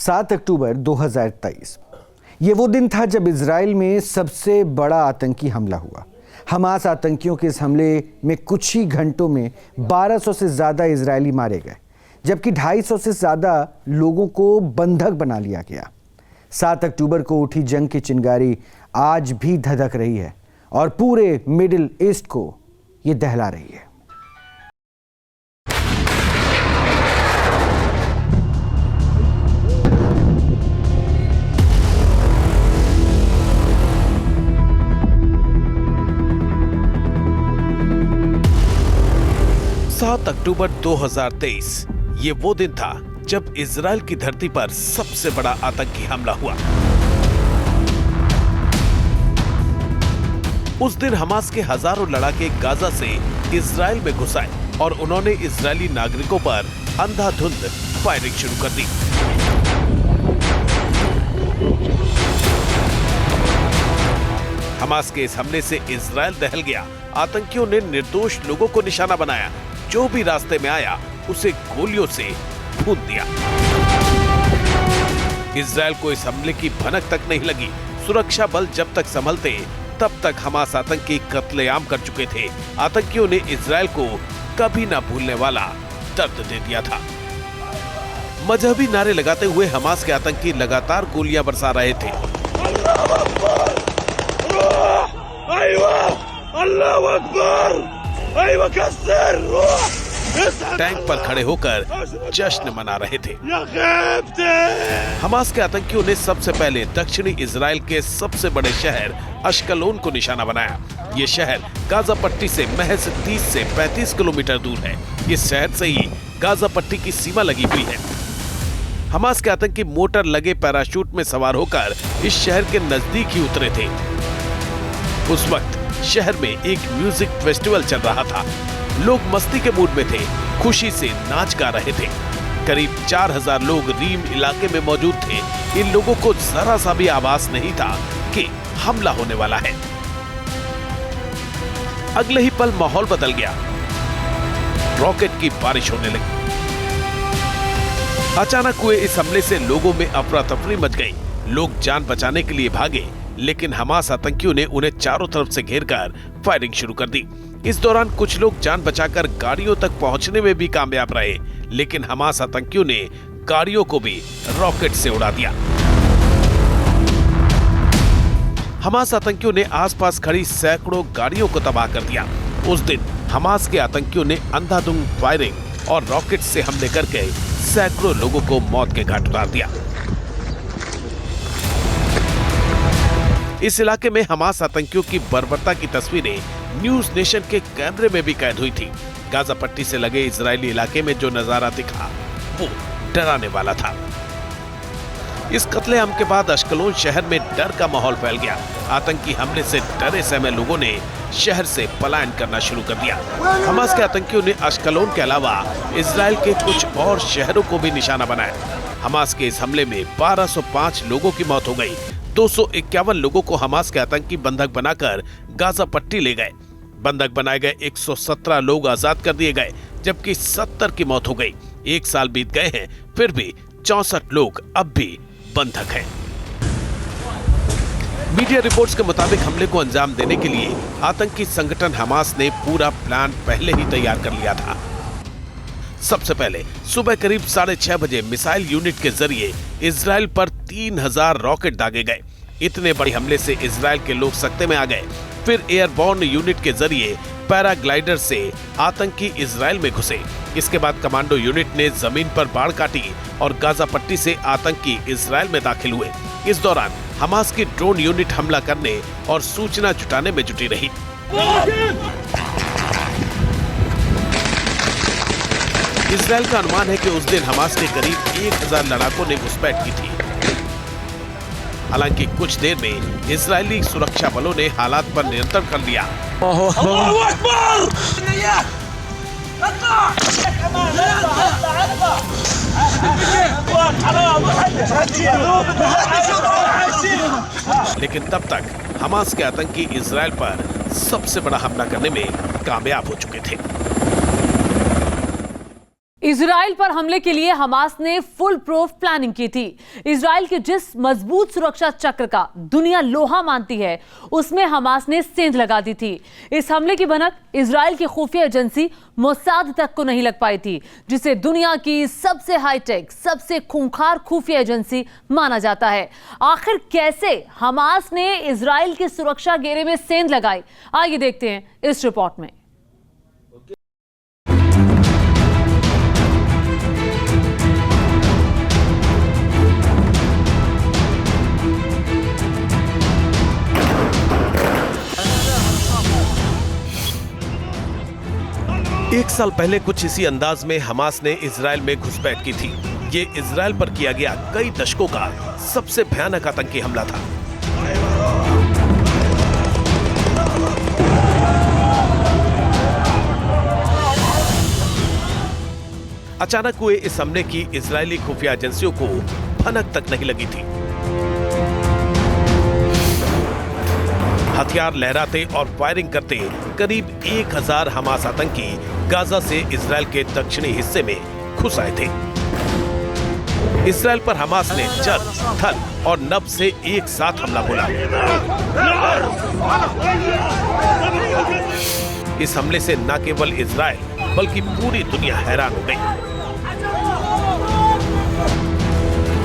7 अक्टूबर 2023 ये वो दिन था जब इजराइल में सबसे बड़ा आतंकी हमला हुआ। हमास आतंकियों के इस हमले में कुछ ही घंटों में 1200 से ज़्यादा इजरायली मारे गए, जबकि 250 से ज़्यादा लोगों को बंधक बना लिया गया। 7 अक्टूबर को उठी जंग की चिंगारी आज भी धधक रही है और पूरे मिडिल ईस्ट को ये दहला रही है। अक्टूबर 2023 ये वो दिन था जब इजराइल की धरती पर सबसे बड़ा आतंकी हमला हुआ। उस दिन हमास के हजारों लड़ाके गाजा से इजराइल में घुस आए और उन्होंने इजरायली नागरिकों पर अंधाधुंध फायरिंग शुरू कर दी। हमास के इस हमले से इजराइल दहल गया। आतंकियों ने निर्दोष लोगों को निशाना बनाया। जो भी रास्ते में आया उसे गोलियों से भून दिया। इजराइल को इस हमले की भनक तक नहीं लगी। सुरक्षा बल जब तक संभलते तब तक हमास आतंकी कत्लेआम कर चुके थे। आतंकियों ने इजराइल को कभी ना भूलने वाला दर्द दे दिया था। मजहबी नारे लगाते हुए हमास के आतंकी लगातार गोलियां बरसा रहे थे। अल्लाह अकबर! टैंक पर खड़े होकर जश्न मना रहे थे। हमास के आतंकियों ने सबसे पहले दक्षिणी इजराइल के सबसे बड़े शहर अश्कलोन को निशाना बनाया। ये शहर गाजा पट्टी से महज 30 से 35 किलोमीटर दूर है। इस शहर से ही गाजा पट्टी की सीमा लगी हुई है। हमास के आतंकी मोटर लगे पैराशूट में सवार होकर इस शहर के नजदीक ही उतरे थे। उस वक्त शहर में एक म्यूजिक फेस्टिवल चल रहा था। लोग मस्ती के मूड में थे, खुशी से नाच गा रहे थे। करीब 4000 लोग रीम इलाके में मौजूद थे। इन लोगों को जरा सा भी आभास नहीं था कि हमला होने वाला है। अगले ही पल माहौल बदल गया। रॉकेट की बारिश होने लगी। अचानक हुए इस हमले से लोगों में अफरा तफरी मच गई। लोग जान बचाने के लिए भागे, लेकिन हमास आतंकियों ने उन्हें चारों तरफ से घेरकर फायरिंग शुरू कर दी। इस दौरान कुछ लोग जान बचाकर गाड़ियों तक पहुंचने में भी कामयाब रहे, लेकिन हमास आतंकियों ने गाड़ियों को भी रॉकेट से उड़ा दिया। हमास आतंकियों ने आसपास खड़ी सैकड़ों गाड़ियों को तबाह कर दिया। उस दिन हमास के आतंकियों ने अंधाधुंध फायरिंग और रॉकेट से हमले करके सैकड़ों लोगों को मौत के घाट उतार दिया। इस इलाके में हमास आतंकियों की बर्बरता की तस्वीरें न्यूज नेशन के कैमरे में भी कैद हुई थी। गाजा पट्टी से लगे इजरायली इलाके में जो नजारा दिखा वो डराने वाला था। इस कत्लेआम के बाद अश्कलोन शहर में डर का माहौल फैल गया। आतंकी हमले से डरे सहमे लोगों ने शहर से पलायन करना शुरू कर दिया। हमास के आतंकियों ने अश्कलोन के अलावा इजराइल के कुछ और शहरों को भी निशाना बनाया। हमास के इस हमले में 1205 लोगों की मौत हो गई। 251 लोगों को हमास के आतंकी बंधक बनाकर गाजा पट्टी ले गए। बंधक बनाए गए 117 लोग आजाद कर दिए गए, जबकि 70 की मौत हो गई। 1 साल बीत गए हैं, फिर भी 64 लोग अब भी बंधक हैं। मीडिया रिपोर्ट्स के मुताबिक हमले को अंजाम देने के लिए आतंकी संगठन हमास ने पूरा प्लान पहले ही तैयार कर लिया था। सबसे पहले सुबह करीब 6:30 बजे मिसाइल यूनिट के जरिए इजराइल पर 3000 रॉकेट दागे गए। इतने बड़े हमले से इजराइल के लोग सकते में आ गए। फिर एयरबॉर्न यूनिट के जरिए पैराग्लाइडर से आतंकी इजराइल में घुसे। इसके बाद कमांडो यूनिट ने जमीन पर बाड़ काटी और गाजा पट्टी से आतंकी इजराइल में दाखिल हुए। इस दौरान हमास की ड्रोन यूनिट हमला करने और सूचना जुटाने में जुटी रही। इजराइल का अनुमान है कि उस दिन हमास के करीब 1000 लड़ाकों ने घुसपैठ की थी। हालांकि कुछ देर में इजरायली सुरक्षा बलों ने हालात पर नियंत्रण कर लिया। लेकिन तब तक हमास के आतंकी इजराइल पर सबसे बड़ा हमला करने में कामयाब हो चुके थे। इजराइल पर हमले के लिए हमास ने फुल प्रूफ प्लानिंग की थी। इजराइल के जिस मजबूत सुरक्षा चक्र का दुनिया लोहा मानती है, उसमें हमास ने सेंध लगा दी थी। इस हमले की भनक इजराइल की खुफिया एजेंसी मोसाद तक को नहीं लग पाई थी, जिसे दुनिया की सबसे हाईटेक, सबसे खूंखार खुफिया एजेंसी माना जाता है। आखिर कैसे हमास ने इजराइल के सुरक्षा घेरे में सेंध लगाई, आइए देखते हैं इस रिपोर्ट में। एक साल पहले कुछ इसी अंदाज में हमास ने इजराइल में घुसपैठ की थी। ये इजराइल पर किया गया कई दशकों का सबसे भयानक आतंकी हमला था। अचानक हुए इस हमले की इजरायली खुफिया एजेंसियों को भनक तक नहीं लगी थी। हथियार लहराते और फायरिंग करते करीब 1000 हमास आतंकी गाजा से इजराइल के दक्षिणी हिस्से में घुस आए थे। इजराइल पर हमास ने जल, थल और नभ से एक साथ हमला बोला। इस हमले से न केवल इजराइल बल्कि पूरी दुनिया हैरान हो गई।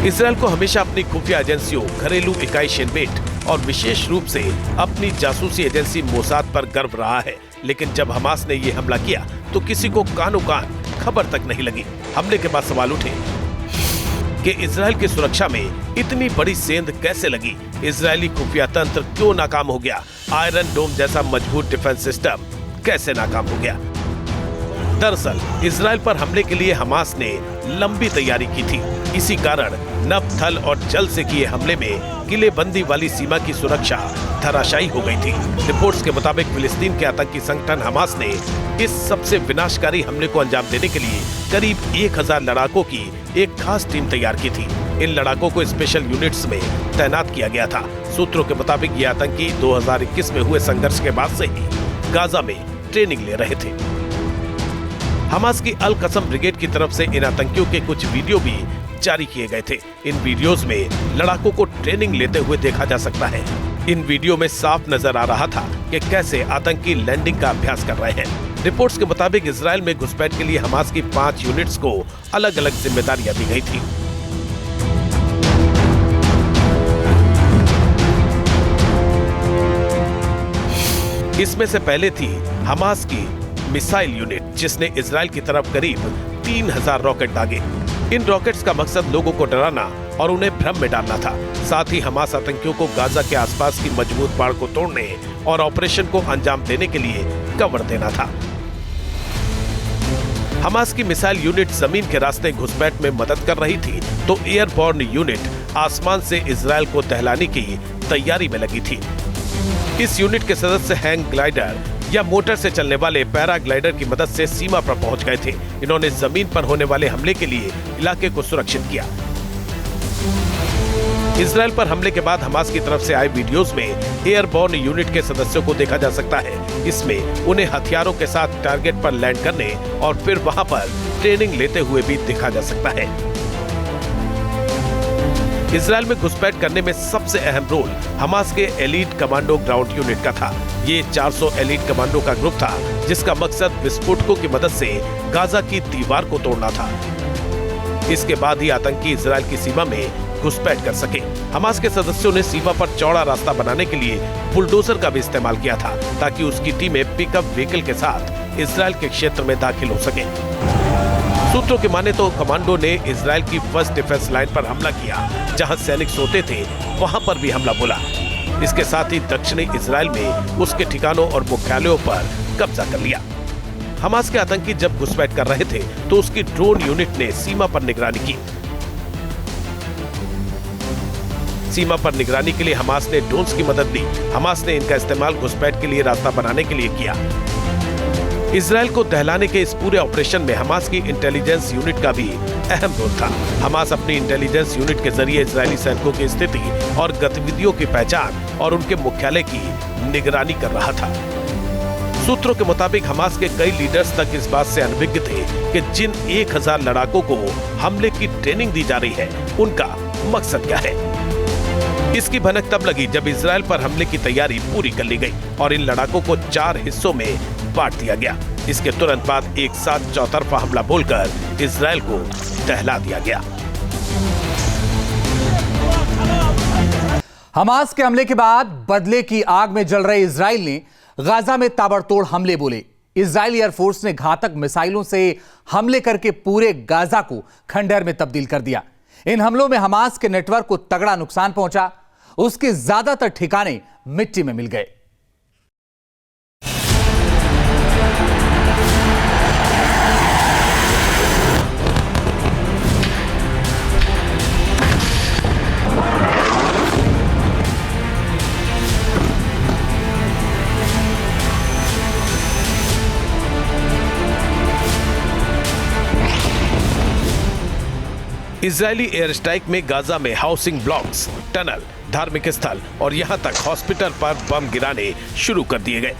इजराइल को हमेशा अपनी खुफिया एजेंसियों, घरेलू इकाई शिन बेट और विशेष रूप से अपनी जासूसी एजेंसी मोसाद पर गर्व रहा है, लेकिन जब हमास ने यह हमला किया तो किसी को कानो कान खबर तक नहीं लगी। हमले के बाद सवाल उठे कि इजराइल की सुरक्षा में इतनी बड़ी सेंध कैसे लगी? इजरायली खुफिया तंत्र क्यों नाकाम हो गया? आयरन डोम जैसा मजबूत डिफेंस सिस्टम कैसे नाकाम हो गया? दरअसल इजराइल पर हमले के लिए हमास ने लंबी तैयारी की थी। इसी कारण नभ, थल और जल से किए हमले में किलेबंदी वाली सीमा की सुरक्षा धराशायी हो गई थी। रिपोर्ट्स के मुताबिक फिलिस्तीन के आतंकी संगठन हमास ने इस सबसे विनाशकारी हमले को अंजाम देने के लिए करीब 1000 लड़ाकों की एक खास टीम तैयार की थी। इन लड़ाकों को स्पेशल यूनिट्स में तैनात किया गया था। सूत्रों के मुताबिक ये आतंकी 2021 में हुए संघर्ष के बाद से ही गाजा में ट्रेनिंग ले रहे थे। हमास की अल कसम ब्रिगेड की तरफ से इन आतंकियों के कुछ वीडियो भी जारी किए गए थे। इन वीडियोस में लड़ाकों को ट्रेनिंग लेते हुए देखा जा सकता है। इन वीडियो में साफ नजर आ रहा था कि कैसे आतंकी लैंडिंग का अभ्यास कर रहे हैं। रिपोर्ट्स के मुताबिक इजराइल में घुसपैठ के लिए हमास की 5 यूनिट्स को अलग अलग जिम्मेदारियां दी गई थी। इसमें से पहले थी हमास की मिसाइल यूनिट, जिसने इजराइल की तरफ करीब 3000 रॉकेट दागे। इन रॉकेट्स का मकसद लोगों को डराना और उन्हें भ्रम में डालना था। साथ ही हमास आतंकियों को गाजा के आसपास की मजबूत बाड़ को तोड़ने और ऑपरेशन को अंजाम देने के लिए कवर देना था। हमास की मिसाइल यूनिट जमीन के रास्ते घुसपैठ में मदद कर रही थी, तो एयरबॉर्न यूनिट आसमान से इजराइल को दहलाने की तैयारी में लगी थी। इस यूनिट के सदस्य हैंग ग्लाइडर या मोटर से चलने वाले पैराग्लाइडर की मदद से सीमा पर पहुंच गए थे। इन्होंने जमीन पर होने वाले हमले के लिए इलाके को सुरक्षित किया। इजराइल पर हमले के बाद हमास की तरफ से आए वीडियोस में एयरबॉर्न यूनिट के सदस्यों को देखा जा सकता है। इसमें उन्हें हथियारों के साथ टारगेट पर लैंड करने और फिर वहां पर ट्रेनिंग लेते हुए भी देखा जा सकता है। इजराइल में घुसपैठ करने में सबसे अहम रोल हमास के एलीट कमांडो ग्राउंड यूनिट का था। ये 400 एलीट कमांडो का ग्रुप था, जिसका मकसद विस्फोटकों की मदद से गाजा की दीवार को तोड़ना था। इसके बाद ही आतंकी इजराइल की सीमा में घुसपैठ कर सके। हमास के सदस्यों ने सीमा पर चौड़ा रास्ता बनाने के लिए बुलडोजर का भी इस्तेमाल किया था, ताकि उसकी टीमें पिकअप व्हीकल के साथ इजराइल के क्षेत्र में दाखिल हो सके। सूत्रों के माने तो कमांडो ने इजराइल की फर्स्ट डिफेंस लाइन पर हमला किया, जहां सैनिक सोते थे वहां पर भी हमला बोला। इसके साथ ही दक्षिणी इजराइल में उसके ठिकानों और मुख्यालयों पर कब्जा कर लिया। हमास के आतंकी जब घुसपैठ कर रहे थे तो उसकी ड्रोन यूनिट ने सीमा पर निगरानी की। सीमा पर निगरानी के लिए हमास ने ड्रोन्स की मदद ली। हमास ने इनका इस्तेमाल घुसपैठ के लिए रास्ता बनाने के लिए किया। इजराइल को दहलाने के इस पूरे ऑपरेशन में हमास की इंटेलिजेंस यूनिट का भी अहम रोल था। हमास अपनी इंटेलिजेंस यूनिट के जरिए इजरायली सैनिकों की स्थिति और गतिविधियों की पहचान और उनके मुख्यालय की निगरानी कर रहा था। सूत्रों के मुताबिक हमास के कई लीडर्स तक इस बात से अनभिज्ञ थे कि जिन 1000 लड़ाकों को हमले की ट्रेनिंग दी जा रही है उनका मकसद क्या है। इसकी भनक तब लगी जब इजराइल पर हमले की तैयारी पूरी कर ली गई और इन लड़ाकों को 4 हिस्सों में बांट दिया गया। इसके तुरंत बाद एक साथ चौतरफा हमला बोलकर इजराइल को दहला दिया गया। हमास के हमले के बाद बदले की आग में जल रहे इजराइल ने गाजा में ताबड़तोड़ हमले बोले। इजरायली एयरफोर्स ने घातक मिसाइलों से हमले करके पूरे गाजा को खंडहर में तब्दील कर दिया। इन हमलों में हमास के नेटवर्क को तगड़ा नुकसान पहुंचा। उसके ज्यादातर ठिकाने मिट्टी में मिल गए। इजरायली एयर स्ट्राइक में गाजा में हाउसिंग ब्लॉक्स, टनल, धार्मिक स्थल और यहां तक हॉस्पिटल पर बम गिराने शुरू कर दिए गए।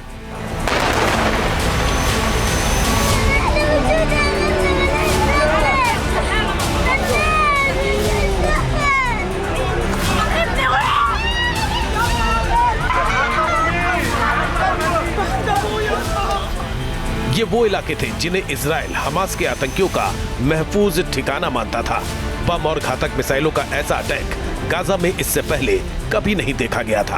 ये वो इलाके थे जिन्हें इजराइल हमास के आतंकियों का महफूज ठिकाना मानता था। बम और घातक मिसाइलों का ऐसा अटैक गाजा में इससे पहले कभी नहीं देखा गया था।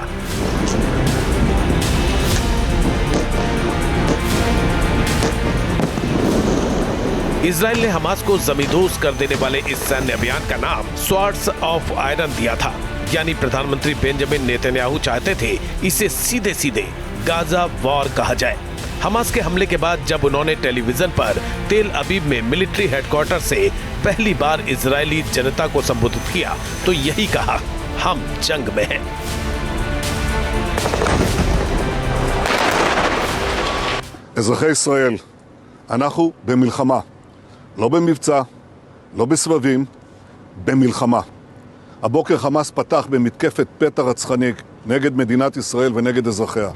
इजराइल ने हमास को जमींदोज कर देने वाले इस सैन्य अभियान का नाम स्वॉर्ड्स ऑफ आयरन दिया था। यानी प्रधानमंत्री बेंजामिन नेतन्याहू चाहते थे इसे सीधे सीधे गाजा वॉर कहा जाए। हमास के हमले के बाद जब उन्होंने टेलीविजन पर तेल अबीब में मिलिट्री हेडक्वार्टर से पहली बार इजरायली जनता को संबोधित किया तो यही कहा, हम जंग में हैं। אזרחי ישראל, אנחנו במלחמה, לא במבצע, לא בסבבים, במלחמה. הבוקר חמאס פתח במתקפת פתע רצחני נגד מדינת ישראל ונגד אזרחיה.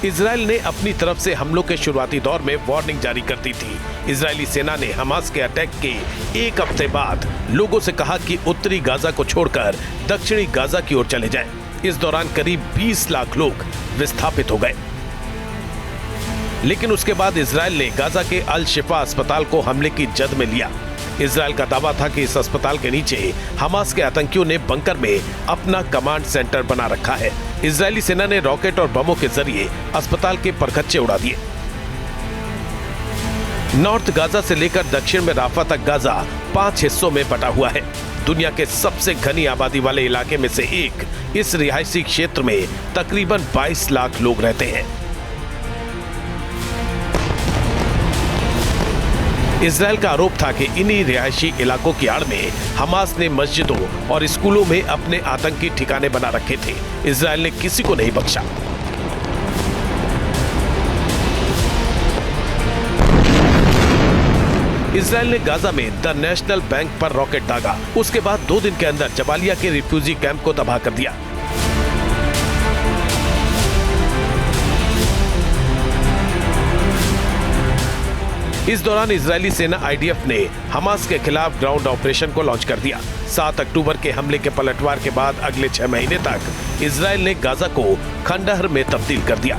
इजराइल ने अपनी तरफ से हमलों के शुरुआती दौर में वार्निंग जारी कर दी थी। इजरायली सेना ने हमास के अटैक के एक हफ्ते बाद लोगों से कहा कि उत्तरी गाजा को छोड़कर दक्षिणी गाजा की ओर चले जाएं। इस दौरान करीब 20 लाख लोग विस्थापित हो गए। लेकिन उसके बाद इजराइल ने गाजा के अल शिफा अस्पताल को हमले की जद में लिया। इजराइल का दावा था कि इस अस्पताल के नीचे हमास के आतंकियों ने बंकर में अपना कमांड सेंटर बना रखा है। इजरायली सेना ने रॉकेट और बमों के जरिए अस्पताल के परखच्चे उड़ा दिए। नॉर्थ गाजा से लेकर दक्षिण में राफा तक गाजा 5 हिस्सों में बटा हुआ है। दुनिया के सबसे घनी आबादी वाले इलाके में से एक इस रिहायशी क्षेत्र में तकरीबन 22 लाख लोग रहते हैं। इजराइल का आरोप था कि इन्हीं रिहायशी इलाकों की आड़ में हमास ने मस्जिदों और स्कूलों में अपने आतंकी ठिकाने बना रखे थे। इजराइल ने किसी को नहीं बख्शा। इजराइल ने गाजा में द नेशनल बैंक पर रॉकेट दागा। उसके बाद 2 दिन के अंदर जबालिया के रिफ्यूजी कैंप को तबाह कर दिया। इस दौरान इजरायली सेना आईडीएफ ने हमास के खिलाफ ग्राउंड ऑपरेशन को लॉन्च कर दिया। 7 अक्टूबर के हमले के पलटवार के बाद अगले 6 महीने तक इजरायल ने गाजा को खंडहर में तब्दील कर दिया।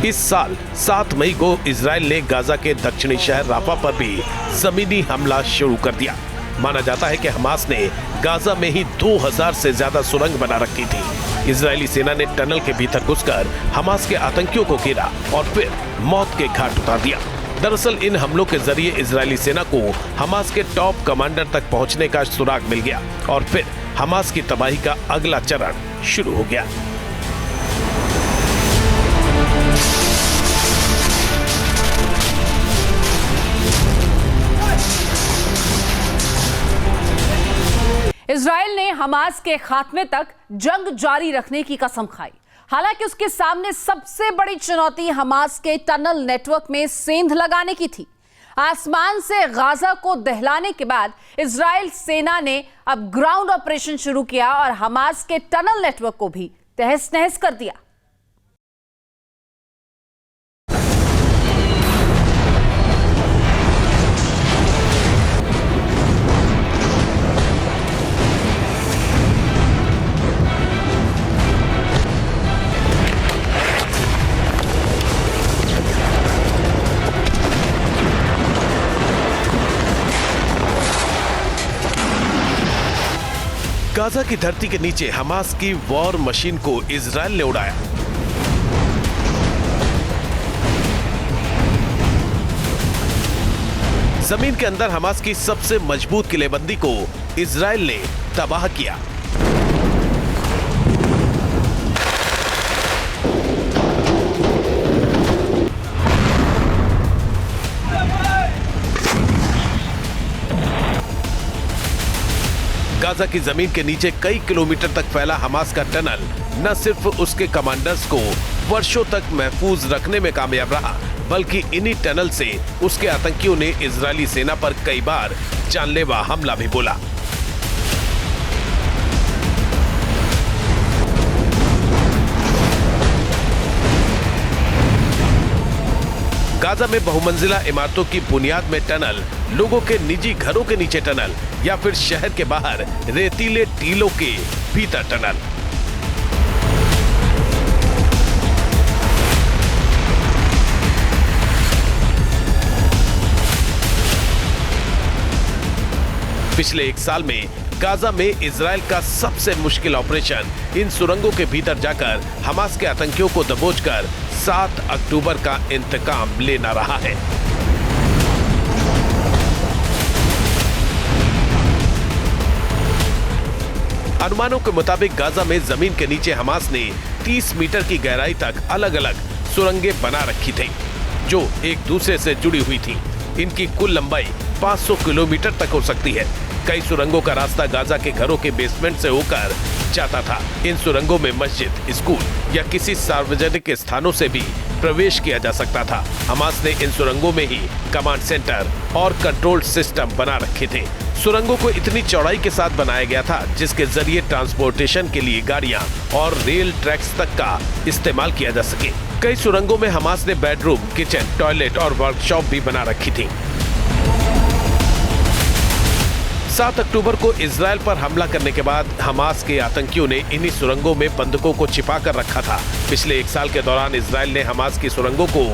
इस साल 7 मई को इजरायल ने गाजा के दक्षिणी शहर राफा पर भी जमीनी हमला शुरू कर दिया। माना जाता है कि हमास ने गाजा में ही 2000 से ज्यादा सुरंग बना रखी थी। इजरायली सेना ने टनल के भीतर घुसकर हमास के आतंकियों को घेरा और फिर मौत के घाट उतार दिया। दरअसल इन हमलों के जरिए इजरायली सेना को हमास के टॉप कमांडर तक पहुंचने का सुराग मिल गया और फिर हमास की तबाही का अगला चरण शुरू हो गया। इजराइल ने हमास के खात्मे तक जंग जारी रखने की कसम खाई। हालांकि उसके सामने सबसे बड़ी चुनौती हमास के टनल नेटवर्क में सेंध लगाने की थी। आसमान से गाजा को दहलाने के बाद इजराइल सेना ने अब ग्राउंड ऑपरेशन शुरू किया और हमास के टनल नेटवर्क को भी तहस नहस कर दिया। गाजा की धरती के नीचे हमास की वॉर मशीन को इजराइल ने उड़ाया। जमीन के अंदर हमास की सबसे मजबूत किलेबंदी को इजराइल ने तबाह किया। गाजा की जमीन के नीचे कई किलोमीटर तक फैला हमास का टनल न सिर्फ उसके कमांडर्स को वर्षों तक महफूज रखने में कामयाब रहा, बल्कि इन्हीं टनल से उसके आतंकियों ने इजरायली सेना पर कई बार जानलेवा हमला भी बोला। गाजा में बहुमंजिला इमारतों की बुनियाद में टनल, लोगों के निजी घरों के नीचे टनल या फिर शहर के बाहर रेतीले टीलों के भीतर टनल। पिछले एक साल में गाजा में इजराइल का सबसे मुश्किल ऑपरेशन इन सुरंगों के भीतर जाकर हमास के आतंकियों को दबोचकर 7 अक्टूबर का इंतकाम लेना रहा है। अनुमानों के मुताबिक गाजा में जमीन के नीचे हमास ने 30 मीटर की गहराई तक अलग अलग सुरंगें बना रखी थी, जो एक दूसरे से जुड़ी हुई थी। इनकी कुल लंबाई 500 किलोमीटर तक हो सकती है। कई सुरंगों का रास्ता गाजा के घरों के बेसमेंट से होकर जाता था। इन सुरंगों में मस्जिद, स्कूल या किसी सार्वजनिक स्थानों से भी प्रवेश किया जा सकता था। हमास ने इन सुरंगों में ही कमांड सेंटर और कंट्रोल सिस्टम बना रखे थे। सुरंगों को इतनी चौड़ाई के साथ बनाया गया था जिसके जरिए ट्रांसपोर्टेशन के लिए गाड़ियां और रेल ट्रैक्स तक का इस्तेमाल किया जा सके। कई सुरंगों में हमास ने बेडरूम, किचन, टॉयलेट और वर्कशॉप भी बना रखी थी। 7 अक्टूबर को इजराइल पर हमला करने के बाद हमास के आतंकियों ने इन्हीं सुरंगों में बंधकों को छिपा कर रखा था। पिछले एक साल के दौरान इजराइल ने हमास की सुरंगों को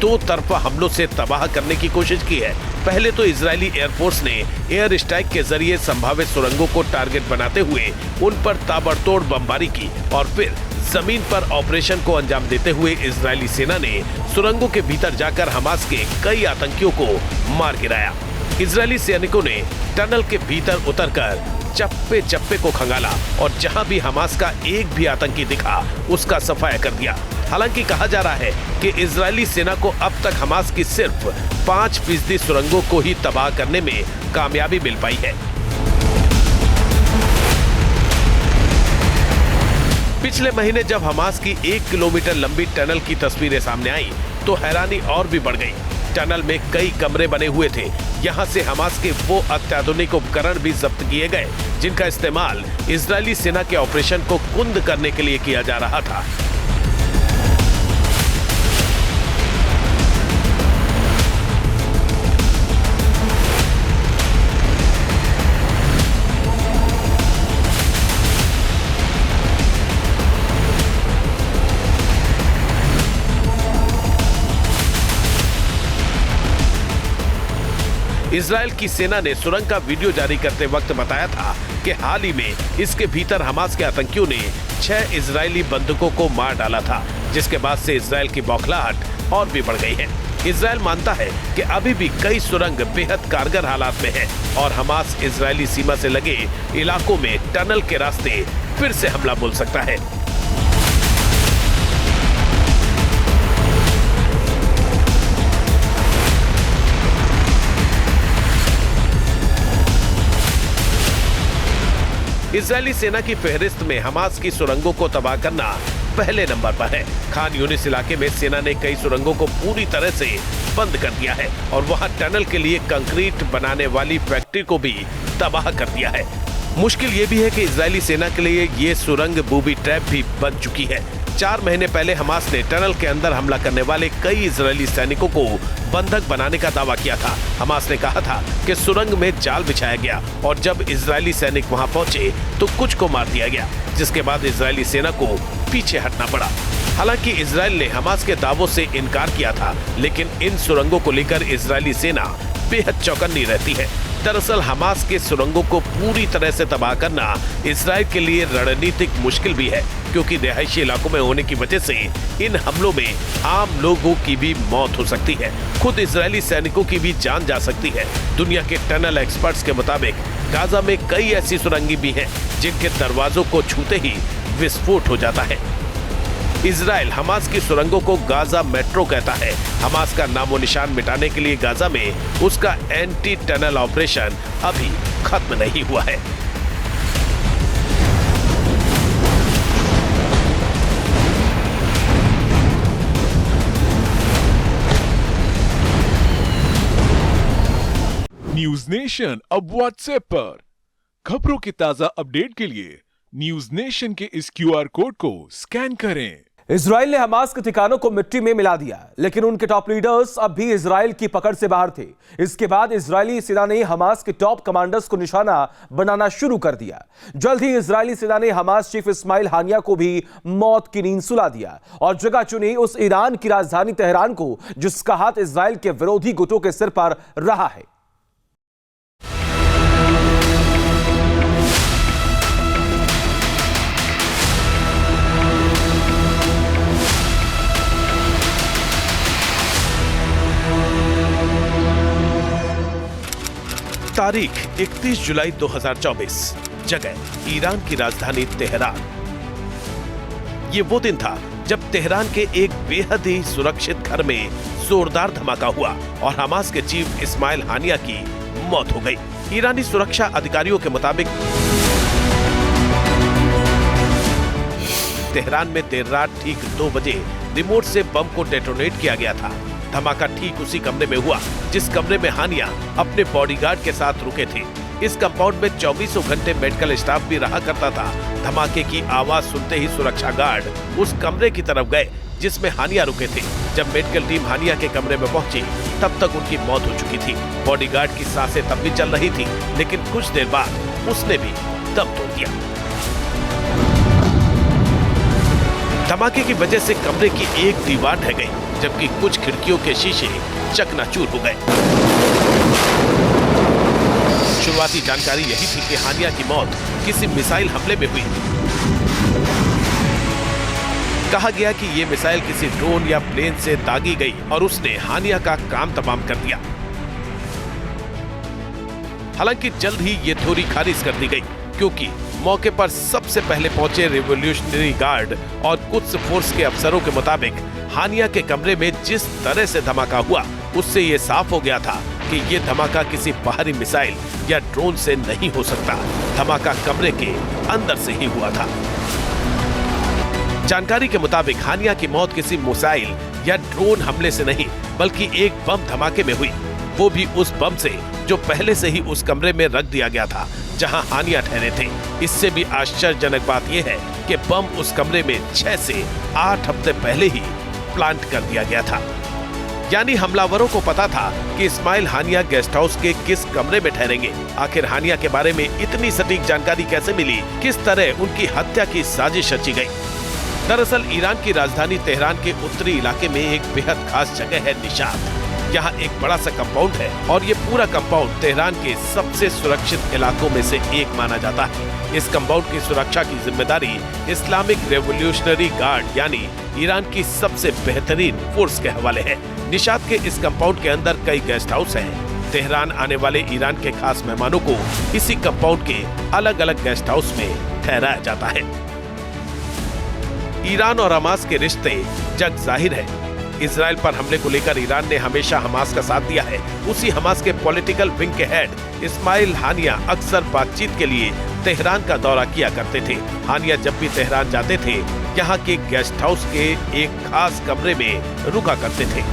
2 तरफा हमलों से तबाह करने की कोशिश की है। पहले तो इजरायली एयरफोर्स ने एयर स्ट्राइक के जरिए संभावित सुरंगों को टारगेट बनाते हुए उन पर ताबड़तोड़ बमबारी की और फिर जमीन पर ऑपरेशन को अंजाम देते हुए इजरायली सेना ने सुरंगों के भीतर जाकर हमास के कई आतंकियों को मार गिराया। इजरायली सैनिकों ने टनल के भीतर उतरकर चप्पे चप्पे को खंगाला और जहां भी हमास का एक भी आतंकी दिखा उसका सफाया कर दिया। हालांकि कहा जा रहा है कि इजरायली सेना को अब तक हमास की सिर्फ 5% सुरंगों को ही तबाह करने में कामयाबी मिल पाई है। पिछले महीने जब हमास की 1 किलोमीटर लंबी टनल की तस्वीरें सामने आई तो हैरानी और भी बढ़ गई। टनल में कई कमरे बने हुए थे। यहाँ से हमास के वो अत्याधुनिक उपकरण भी जब्त किए गए जिनका इस्तेमाल इजरायली सेना के ऑपरेशन को कुंद करने के लिए किया जा रहा था। इजराइल की सेना ने सुरंग का वीडियो जारी करते वक्त बताया था कि हाल ही में इसके भीतर हमास के आतंकियों ने 6 इजरायली बंधकों को मार डाला था, जिसके बाद से इजराइल की बौखलाहट और भी बढ़ गई है। इजराइल मानता है कि अभी भी कई सुरंग बेहद कारगर हालात में है और हमास इजरायली सीमा से लगे इलाकों में टनल के रास्ते फिर से हमला बोल सकता है। इजरायली सेना की फहरिस्त में हमास की सुरंगों को तबाह करना पहले नंबर पर है। खान यूनिस इलाके में सेना ने कई सुरंगों को पूरी तरह से बंद कर दिया है और वहां टनल के लिए कंक्रीट बनाने वाली फैक्ट्री को भी तबाह कर दिया है। मुश्किल ये भी है कि इजरायली सेना के लिए ये सुरंग बूबी ट्रैप भी बन चुकी है। 4 महीने पहले हमास ने टनल के अंदर हमला करने वाले कई इजरायली सैनिकों को बंधक बनाने का दावा किया था। हमास ने कहा था कि सुरंग में जाल बिछाया गया और जब इजरायली सैनिक वहां पहुंचे तो कुछ को मार दिया गया, जिसके बाद इजरायली सेना को पीछे हटना पड़ा। हालांकि इजरायल ने हमास के दावों से इनकार किया था, लेकिन इन सुरंगों को लेकर इजरायली सेना बेहद चौकन्नी रहती है। दरअसल हमास के सुरंगों को पूरी तरह से तबाह करना इजरायल के लिए रणनीतिक मुश्किल भी है, क्योंकि रिहायशी इलाकों में होने की वजह से इन हमलों में आम लोगों की भी मौत हो सकती है, खुद इजरायली सैनिकों की भी जान जा सकती है। दुनिया के टनल एक्सपर्ट्स के मुताबिक गाजा में कई ऐसी सुरंगें भी हैं जिनके दरवाजों को छूते ही विस्फोट हो जाता है। इजरायल हमास की सुरंगों को गाजा मेट्रो कहता है। हमास का नामो निशान मिटाने के लिए गाजा में उसका एंटी टनल ऑपरेशन अभी खत्म नहीं हुआ है। न्यूज नेशन अब व्हाट्सएप पर खबरों की ताजा अपडेट के लिए न्यूज नेशन के इस QR कोड को स्कैन करें। इजराइल ने हमास के ठिकानों को मिट्टी में मिला दिया, लेकिन उनके टॉप लीडर्स अब भी इजराइल की पकड़ से बाहर थे। इसके बाद इजरायली सेना ने हमास के टॉप कमांडर्स को निशाना बनाना शुरू कर दिया। जल्द ही इजरायली सेना ने हमास चीफ इस्माइल हानिया को भी मौत की नींद सुला दिया और जगह चुनी उस ईरान की राजधानी तेहरान को, जिसका हाथ इजराइल के विरोधी गुटों के सिर पर रहा है। तारीख 31 जुलाई 2024, जगह ईरान की राजधानी तेहरान। ये वो दिन था जब तेहरान के एक बेहद ही सुरक्षित घर में जोरदार धमाका हुआ और हमास के चीफ इस्माइल हानिया की मौत हो गई। ईरानी सुरक्षा अधिकारियों के मुताबिक तेहरान में देर रात ठीक 2 बजे रिमोट से बम को डेटोनेट किया गया था। धमाका ठीक उसी कमरे में हुआ जिस कमरे में हानिया अपने बॉडीगार्ड के साथ रुके थे। इस कंपाउंड में 24 घंटे मेडिकल स्टाफ भी रहा करता था। धमाके की आवाज सुनते ही सुरक्षा गार्ड उस कमरे की तरफ गए जिसमें हानिया रुके थे। जब मेडिकल टीम हानिया के कमरे में पहुंची तब तक उनकी मौत हो चुकी थी। बॉडीगार्ड की सांसें तब भी चल रही थी, लेकिन कुछ देर बाद उसने भी दम तोड़ दिया। धमाके की वजह से कमरे की एक दीवार ढह गई, जबकि कुछ खिड़कियों के शीशे चकनाचूर हो गए। शुरुआती जानकारी यही थी कि हानिया की मौत किसी मिसाइल हमले में हुई। कहा गया कि ये मिसाइल किसी ड्रोन या प्लेन से दागी गई और उसने हानिया का काम तमाम कर दिया। हालांकि जल्द ही ये थ्योरी खारिज कर दी गई, क्योंकि मौके पर सबसे पहले पहुंचे रिवॉल्यूशनरी गार्ड और कुछ फोर्स के अफसरों के मुताबिक हानिया के कमरे में जिस तरह से धमाका हुआ उससे ये साफ हो गया था कि ये धमाका किसी बाहरी मिसाइल या ड्रोन से नहीं हो सकता। धमाका कमरे के अंदर से ही हुआ था। जानकारी के मुताबिक हानिया की मौत किसी मिसाइल या ड्रोन हमले से नहीं, बल्कि एक बम धमाके में हुई, वो भी उस बम से जो पहले से ही उस कमरे में रख दिया गया था जहां हानिया ठहरे थे। इससे भी आश्चर्यजनक बात यह है कि बम उस कमरे में 6 से 8 हफ्ते पहले ही प्लांट कर दिया गया था। यानी हमलावरों को पता था कि इस्माइल हानिया गेस्ट हाउस के किस कमरे में ठहरेंगे। आखिर हानिया के बारे में इतनी सटीक जानकारी कैसे मिली, किस तरह उनकी हत्या की साजिश रची गई? दरअसल ईरान की राजधानी तेहरान के उत्तरी इलाके में एक बेहद खास जगह है निशात। यहाँ एक बड़ा सा कंपाउंड है और ये पूरा कंपाउंड तेहरान के सबसे सुरक्षित इलाकों में से एक माना जाता है। इस कंपाउंड की सुरक्षा की जिम्मेदारी इस्लामिक रेवोल्यूशनरी गार्ड यानी ईरान की सबसे बेहतरीन फोर्स के हवाले है। निशात के इस कंपाउंड के अंदर कई गेस्ट हाउस हैं। तेहरान आने वाले ईरान के खास मेहमानों को इसी कंपाउंड के अलग अलग गेस्ट हाउस में ठहराया जाता है। ईरान और हमास के रिश्ते जग जाहिर है। इजराइल पर हमले को लेकर ईरान ने हमेशा हमास का साथ दिया है। उसी हमास के पॉलिटिकल विंग के हेड इस्माइल हानिया अक्सर बातचीत के लिए तेहरान का दौरा किया करते थे। हानिया जब भी तेहरान जाते थे यहाँ के गेस्ट हाउस के एक खास कमरे में रुका करते थे।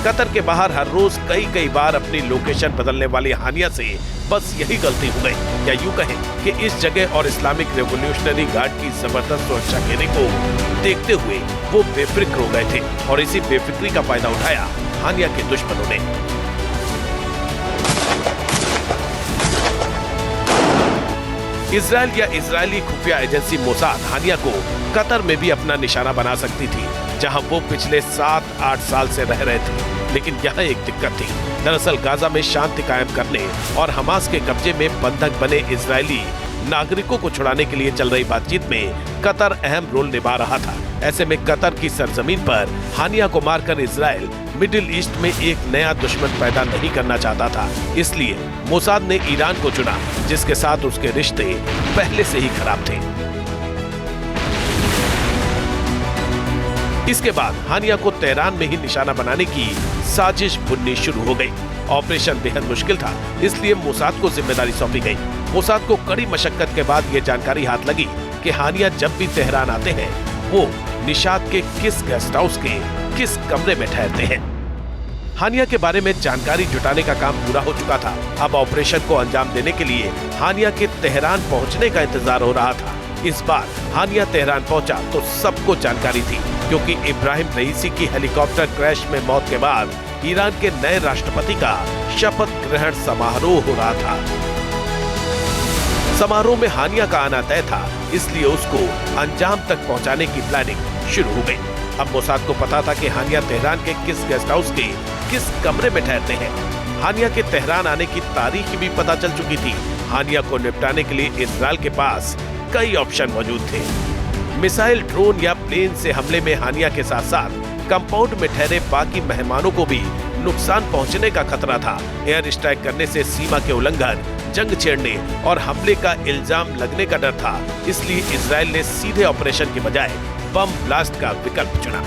कतर के बाहर हर रोज कई बार अपनी लोकेशन बदलने वाली हानिया से बस यही गलती हो गई, या यूं कहें कि इस जगह और इस्लामिक रेवोल्यूशनरी गार्ड की जबरदस्त सुरक्षा घेरे को देखते हुए वो बेफिक्र हो गए थे और इसी बेफिक्री का फायदा उठाया हानिया के दुश्मनों ने। इजराइल या इजरायली खुफिया एजेंसी मोसाद हानिया को कतर में भी अपना निशाना बना सकती थी, जहां वो पिछले 7-8 साल से रह रहे थे। लेकिन यहाँ एक दिक्कत थी। दरअसल गाजा में शांति कायम करने और हमास के कब्जे में बंधक बने इजरायली नागरिकों को छुड़ाने के लिए चल रही बातचीत में कतर अहम रोल निभा रहा था। ऐसे में कतर की सरजमीन पर हानिया को मारकर इजराइल मिडिल ईस्ट में एक नया दुश्मन पैदा नहीं करना चाहता था। इसलिए मोसाद ने ईरान को चुना, जिसके साथ उसके रिश्ते पहले से ही खराब थे। इसके बाद हानिया को तेहरान में ही निशाना बनाने की साजिश बुननी शुरू हो गई। ऑपरेशन बेहद मुश्किल था, इसलिए मोसाद को जिम्मेदारी सौंपी गई। मोसाद को कड़ी मशक्कत के बाद ये जानकारी हाथ लगी कि हानिया जब भी तेहरान आते हैं वो निशात के किस गेस्ट हाउस के किस कमरे में ठहरते हैं। हानिया के बारे में जानकारी जुटाने का काम पूरा हो चुका था। अब ऑपरेशन को अंजाम देने के लिए हानिया के तेहरान पहुंचने का इंतजार हो रहा था। इस बार हानिया तेहरान पहुंचा तो सबको जानकारी थी, क्योंकि इब्राहिम रईसी की हेलीकॉप्टर क्रैश में मौत के बाद ईरान के नए राष्ट्रपति का शपथ ग्रहण समारोह हो रहा था। समारोह में हानिया का आना तय था, इसलिए उसको अंजाम तक पहुंचाने की प्लानिंग शुरू हो गई। अब मोसाद को पता था कि हानिया तेहरान के किस गेस्ट हाउस के किस कमरे में ठहरते हैं। हानिया के तेहरान आने की तारीख भी पता चल चुकी थी। हानिया को निपटाने के लिए इजराइल के पास कई ऑप्शन मौजूद थे। मिसाइल, ड्रोन या प्लेन से हमले में हानिया के साथ साथ कंपाउंड में ठहरे बाकी मेहमानों को भी नुकसान पहुंचने का खतरा था। एयर स्ट्राइक करने से सीमा के उल्लंघन, जंग छेड़ने और हमले का इल्जाम लगने का डर था। इसलिए इजराइल ने सीधे ऑपरेशन के बजाय बम ब्लास्ट का विकल्प चुना।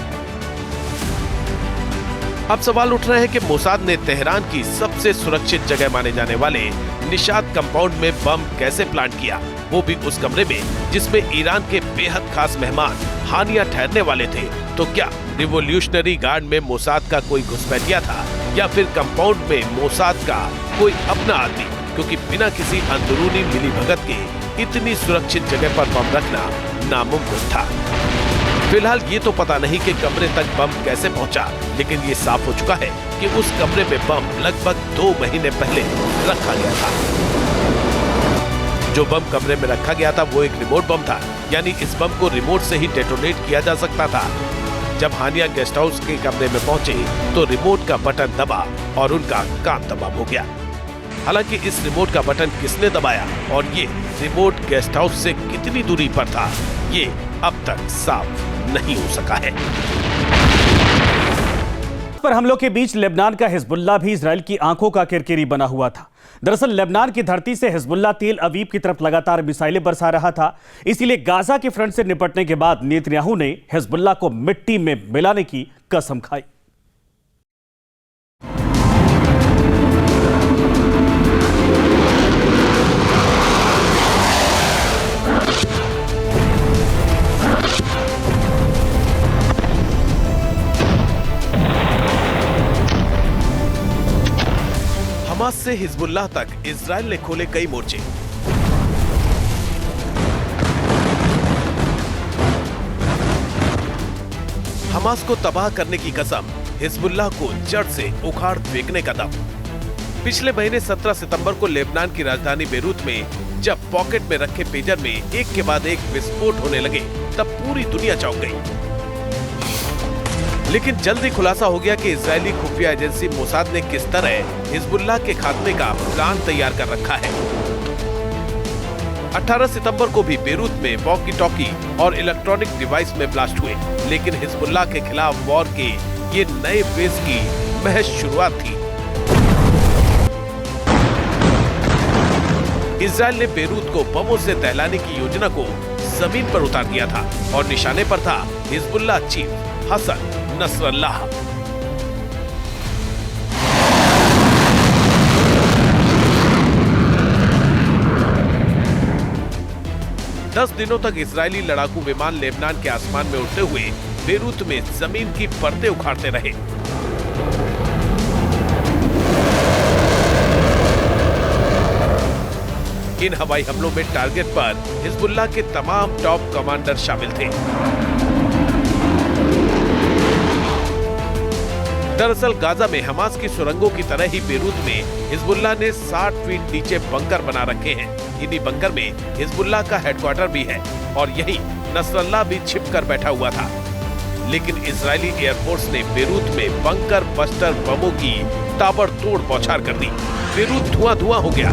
अब सवाल उठ रहे हैं कि मोसाद ने तेहरान की सबसे सुरक्षित जगह माने जाने वाले निशात कंपाउंड में बम कैसे प्लांट किया, वो भी उस कमरे में जिसमें ईरान के बेहद खास मेहमान हानिया ठहरने वाले थे। तो क्या रिवोल्यूशनरी गार्ड में मोसाद का कोई घुसपैठिया था, या फिर कंपाउंड में मोसाद का कोई अपना आदमी? क्योंकि बिना किसी अंदरूनी मिलीभगत के इतनी सुरक्षित जगह पर बम रखना नामुमकिन था। फिलहाल ये तो पता नहीं कि कमरे तक बम कैसे पहुंचा, लेकिन ये साफ हो चुका है कि उस कमरे में बम लगभग 2 महीने पहले रखा गया था। जो बम कमरे में रखा गया था वो एक रिमोट बम था, यानी इस बम को रिमोट से ही डेटोनेट किया जा सकता था। जब हानिया गेस्ट हाउस के कमरे में पहुंचे तो रिमोट का बटन दबा और उनका काम तमाम हो गया। हालांकि इस रिमोट का बटन किसने दबाया और ये रिमोट गेस्ट हाउस से कितनी दूरी पर था, ये अब तक साफ नहीं हो सका है। पर हमलों के बीच लेबनान का हिजबुल्लाह भी इजराइल की आंखों का किरकिरी बना हुआ था। दरअसल लेबनान की धरती से हिजबुल्लाह तेल अवीव की तरफ लगातार मिसाइलें बरसा रहा था। इसीलिए गाजा के फ्रंट से निपटने के बाद नेतन्याहू ने हिजबुल्लाह को मिट्टी में मिलाने की कसम खाई। हमास से हिजबुल्लाह तक इजराइल ने खोले कई मोर्चे। हमास को तबाह करने की कसम, हिजबुल्लाह को जड़ से उखाड़ फेंकने का दम। पिछले महीने 17 सितंबर को लेबनान की राजधानी बेरूत में जब पॉकेट में रखे पेजर में एक के बाद एक विस्फोट होने लगे, तब पूरी दुनिया चौंक गई। लेकिन जल्दी खुलासा हो गया कि इजरायली खुफिया एजेंसी मोसाद ने किस तरह हिजबुल्लाह के खात्मे का प्लान तैयार कर रखा है। 18 सितंबर को भी बेरूत में वॉकी टॉकी और इलेक्ट्रॉनिक डिवाइस में ब्लास्ट हुए, लेकिन हिजबुल्लाह के खिलाफ वॉर के ये नए फेज की महज शुरुआत थी। इजराइल ने बेरूत को बमों से दहलाने की योजना को जमीन पर उतार दिया था और निशाने पर था हिजबुल्लाह चीफ हसन नसरल्लाह। 10 दिनों तक इजरायली लड़ाकू विमान लेबनान के आसमान में उड़ते हुए बेरूत में जमीन की परतें उखाड़ते रहे। इन हवाई हमलों में टारगेट पर हिजबुल्लाह के तमाम टॉप कमांडर शामिल थे। दरअसल गाजा में हमास की सुरंगों की तरह ही बेरूत में हिजबुल्लाह ने 60 फीट नीचे बंकर बना रखे हैं। इन्हीं बंकर में हिजबुल्लाह का हेडक्वार्टर भी है और यही नसरल्लाह भी छिप कर बैठा हुआ था। लेकिन इजरायली एयरफोर्स ने बेरूत में बंकर बस्टर बमों की ताबड़तोड़ बौछार कर दी। बेरूत धुआं-धुआं हो गया।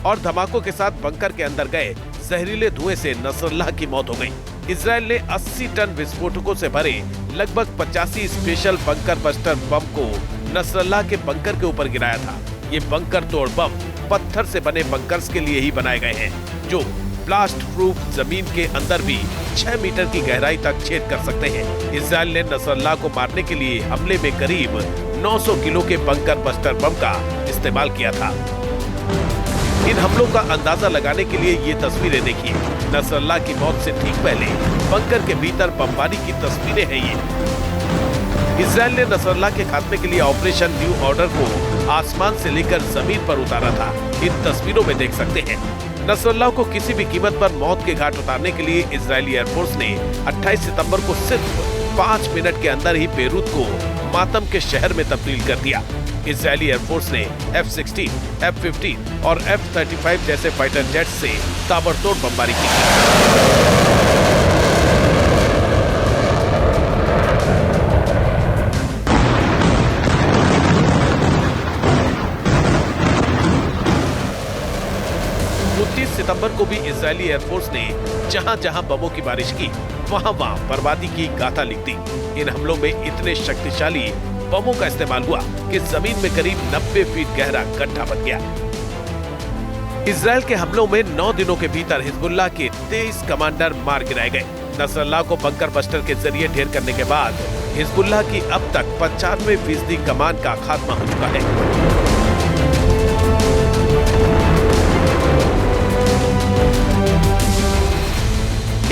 और धमाकों के साथ बंकर के अंदर गए जहरीले धुएं से नसरल्लाह की मौत हो गई। इजरायल ने 80 टन विस्फोटकों से भरे लगभग 85 स्पेशल बंकर बस्टर बम को नसरल्लाह के बंकर के ऊपर गिराया था। ये बंकर तोड़ बम पत्थर से बने बंकर्स के लिए ही बनाए गए हैं, जो ब्लास्ट प्रूफ जमीन के अंदर भी 6 मीटर की गहराई तक छेद कर सकते हैं। इजरायल ने नसरल्लाह को मारने के लिए हमले में करीब 900 किलो के बंकर बस्टर बम का इस्तेमाल किया था। इन हमलों का अंदाजा लगाने के लिए ये तस्वीरें देखिए। नसरल्लाह की मौत से ठीक पहले बंकर के भीतर बमबारी की तस्वीरें हैं ये। इजरायल ने नसरल्लाह के खात्मे के लिए ऑपरेशन न्यू ऑर्डर को आसमान से लेकर जमीन पर उतारा था। इन तस्वीरों में देख सकते हैं। नसरल्लाह को किसी भी कीमत पर मौत के घाट उतारने के लिए इजरायली एयरफोर्स ने 28 सितंबर को सिर्फ 5 मिनट के अंदर ही बेरूत को मातम के शहर में तब्दील कर दिया। इजरायली एयरफोर्स ने F-16, F-15 और F-35 जैसे फाइटर जेट से ताबड़तोड़ बमबारी की। 29 सितंबर को भी इजरायली एयरफोर्स ने जहां-जहां बमों की बारिश की, वहां-वहां बर्बादी की गाथा लिख दी। इन हमलों में इतने शक्तिशाली बमों का इस्तेमाल हुआ कि जमीन में करीब 90 फीट गहरा गड्ढा बन गया। इजरायल के हमलों में 9 दिनों के भीतर हिजबुल्लाह के 23 कमांडर मार गिराए गए। नसरल्लाह को बंकर बस्टर के जरिए ढेर करने के बाद हिजबुल्लाह की अब तक 95% कमान का खात्मा हो चुका है।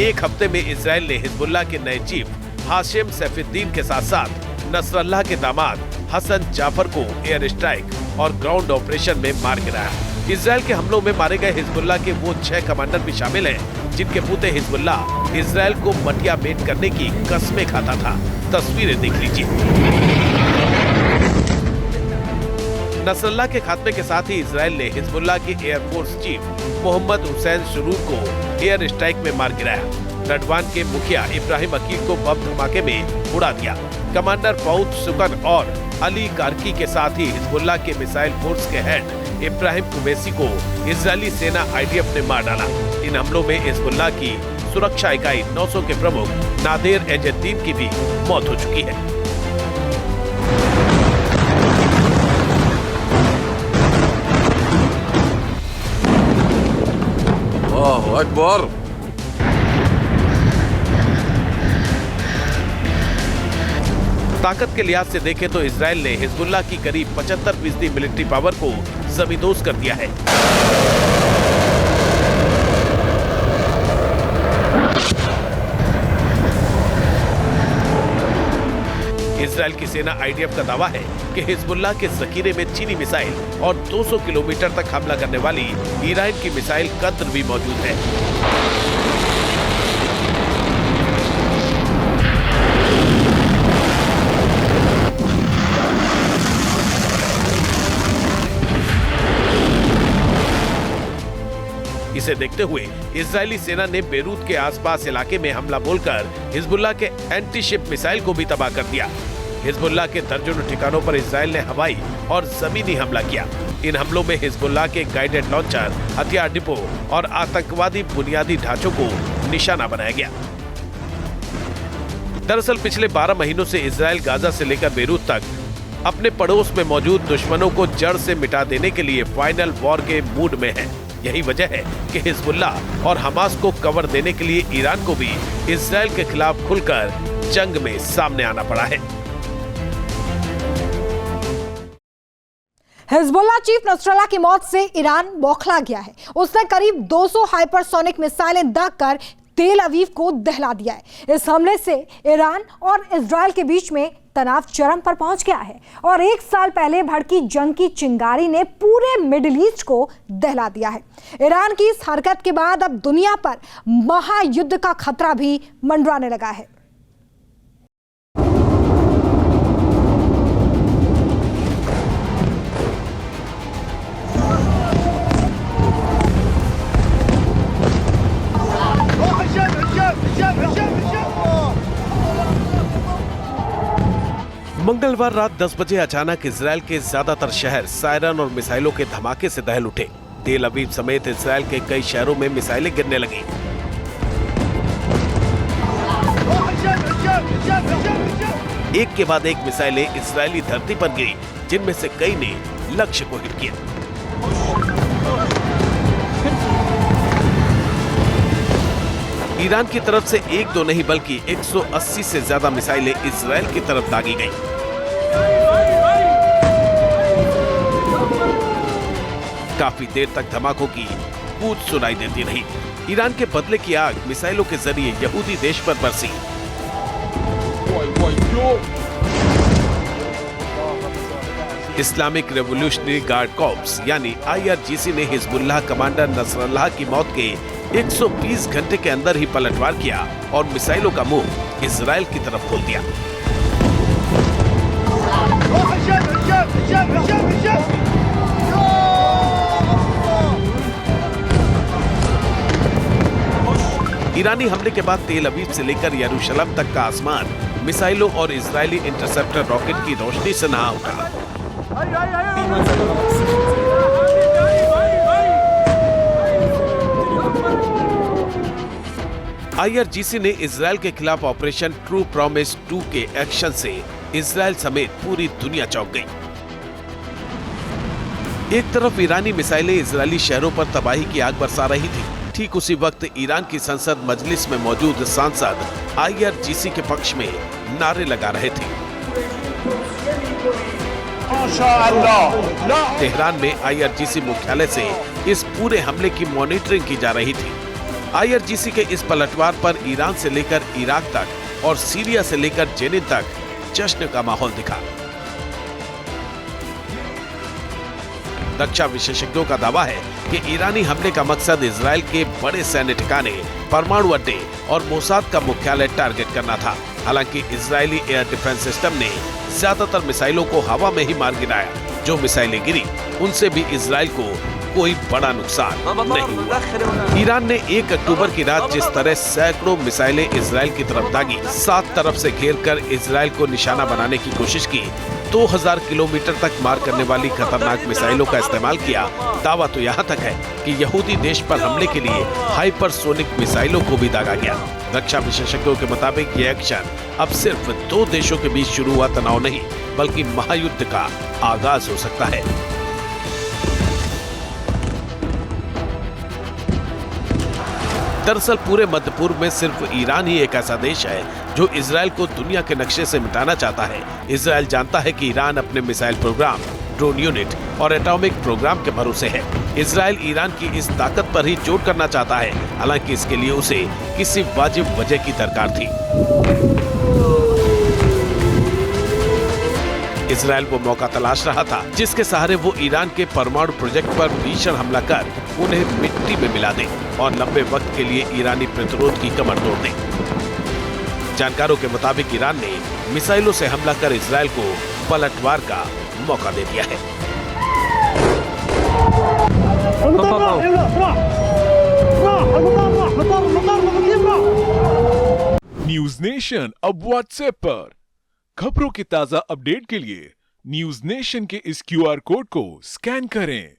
एक हफ्ते में इजरायल ने हिजबुल्लाह के नए चीफ हाशिम सैफुद्दीन के साथ साथ नसरल्लाह के दामाद हसन जाफर को एयर स्ट्राइक और ग्राउंड ऑपरेशन में मार गिराया। इजरायल के हमलों में मारे गए हिजबुल्लाह के वो 6 कमांडर भी शामिल हैं, जिनके पुते हिजबुल्लाह इजरायल को मटिया मेट करने की कस्में खाता था। तस्वीरें देख लीजिए। नसरल्लाह के खात्मे के साथ ही इजरायल ने हिजबुल्लाह के एयरफोर्स चीफ मोहम्मद हुसैन शुरूर को एयर स्ट्राइक में मार गिराया। रडवान के मुखिया इब्राहिम अकील को बम धमाके में उड़ा दिया। कमांडर फौद सुकन और अली कारकी के साथ ही हिजबुल्लाह के मिसाइल फोर्स के हेड इब्राहिम कुबैसी को इजरायली सेना IDF ने मार डाला। इन हमलों में हिजबुल्लाह की सुरक्षा इकाई 900 के प्रमुख नादेर एजुद्दीन की भी मौत हो चुकी है। अल्लाहु अकबर। ताकत के लिहाज से देखें तो इजरायल ने हिजबुल्लाह की करीब 75% मिलिट्री पावर को जमींदोज कर दिया है। इजरायल की सेना IDF का दावा है कि हिजबुल्लाह के जखीरे में चीनी मिसाइल और 200 किलोमीटर तक हमला करने वाली ईरान की मिसाइल कद्र भी मौजूद है। इसे देखते हुए इजरायली सेना ने बेरूत के आसपास इलाके में हमला बोलकर हिजबुल्लाह के एंटी शिप मिसाइल को भी तबाह कर दिया। हिजबुल्लाह के दर्जनों ठिकानों पर इजरायल ने हवाई और जमीनी हमला किया। इन हमलों में हिजबुल्लाह के गाइडेड लॉन्चर, हथियार डिपो और आतंकवादी बुनियादी ढांचों को निशाना बनाया गया। दरअसल पिछले 12 महीनों से इजरायल गाजा से लेकर बेरूत तक अपने पड़ोस में मौजूद दुश्मनों को जड़ से मिटा देने के लिए फाइनल वॉर के मूड में है। यही वजह है कि हिजबुल्लाह और हमास को कवर देने के लिए ईरान को भी इजरायल के खिलाफ खुलकर जंग में सामने आना पड़ा है। हिजबुल्लाह चीफ नसरल्लाह की मौत से ईरान बौखला गया है। उसने करीब 200 हाइपरसोनिक मिसाइलें दागकर तेल अवीव को दहला दिया है। इस हमले से ईरान और इजराइल के बीच में तनाव चरम पर पहुंच गया है और 1 साल पहले भड़की जंग की चिंगारी ने पूरे मिडिल ईस्ट को दहला दिया है। ईरान की इस हरकत के बाद अब दुनिया पर महायुद्ध का खतरा भी मंडराने लगा है। मंगलवार रात 10 बजे अचानक इजराइल के ज्यादातर शहर सायरन और मिसाइलों के धमाके से दहल उठे। तेल अवीव समेत इजराइल के कई शहरों में मिसाइलें गिरने लगीं। एक के बाद एक मिसाइलें इजरायली धरती पर गिरी, जिनमें से कई ने लक्ष्य को हिट किया। ईरान की तरफ से एक दो नहीं बल्कि 180 से ज्यादा मिसाइलें इजराइल की तरफ दागी गईं। काफी देर तक धमाकों की गूंज सुनाई देती रही। ईरान के बदले की आग मिसाइलों के जरिए यहूदी देश पर बरसी। इस्लामिक रेवोल्यूशनरी गार्ड कॉर्प्स यानी IRGC ने हिजबुल्लाह कमांडर नसरल्लाह की मौत के 120 घंटे के अंदर ही पलटवार किया और मिसाइलों का मुंह इजराइल की तरफ खोल दिया। ईरानी हमले के बाद तेल अवीव से लेकर यरूशलेम तक का आसमान मिसाइलों और इजरायली इंटरसेप्टर रॉकेट की रोशनी से नहा उठा। IRGC ने इजराइल के खिलाफ ऑपरेशन ट्रू प्रॉमिस 2 के एक्शन से इजराइल समेत पूरी दुनिया चौंक गई। एक तरफ ईरानी मिसाइलें इजरायली शहरों पर तबाही की आग बरसा रही थी, ठीक उसी वक्त ईरान की संसद मजलिस में मौजूद सांसद IRGC के पक्ष में नारे लगा रहे थे। तेहरान में IRGC मुख्यालय से इस पूरे हमले की मॉनिटरिंग की जा रही थी। IRGC के इस पलटवार पर ईरान से लेकर इराक तक और सीरिया से लेकर जेनिन तक जश्न का माहौल दिखा। रक्षा विशेषज्ञों का दावा है कि ईरानी हमले का मकसद इजराइल के बड़े सैन्य ठिकाने, परमाणु अड्डे और मोसाद का मुख्यालय टारगेट करना था। हालांकि इजरायली एयर डिफेंस सिस्टम ने ज्यादातर मिसाइलों को हवा में ही मार गिराया। जो मिसाइलें गिरी उनसे भी इजराइल को कोई बड़ा नुकसान नहीं हुआ। ईरान ने 1 अक्टूबर की रात जिस तरह सैकड़ों मिसाइलें इजराइल की तरफ दागी, 7 तरफ से घेरकर इजराइल को निशाना बनाने की कोशिश की, 2000 किलोमीटर तक मार करने वाली खतरनाक मिसाइलों का इस्तेमाल किया। दावा तो यहाँ तक है कि यहूदी देश पर हमले के लिए हाइपरसोनिक मिसाइलों को भी दागा गया। रक्षा विशेषज्ञों के मुताबिक ये एक्शन अब सिर्फ 2 देशों के बीच शुरू हुआ तनाव नहीं, बल्कि महायुद्ध का आगाज हो सकता है। दरअसल पूरे मध्य पूर्व में सिर्फ ईरान ही एक ऐसा देश है जो इजराइल को दुनिया के नक्शे से मिटाना चाहता है। इजराइल जानता है कि ईरान अपने मिसाइल प्रोग्राम, ड्रोन यूनिट और एटॉमिक प्रोग्राम के भरोसे है। इजराइल ईरान की इस ताकत पर ही चोट करना चाहता है, हालांकि इसके लिए उसे किसी वाजिब वजह की दरकार थी। इजराइल वो मौका तलाश रहा था जिसके सहारे वो ईरान के परमाणु प्रोजेक्ट पर भीषण हमला कर उन्हें मिट्टी में मिला दे और लंबे वक्त के लिए ईरानी प्रतिरोध की कमर तोड़ दे। जानकारों के मुताबिक ईरान ने मिसाइलों से हमला कर इजराइल को पलटवार का मौका दे दिया है। न्यूज नेशन अब व्हाट्सएप पर खबरों की ताजा अपडेट के लिए न्यूज नेशन के इस QR कोड को स्कैन करें।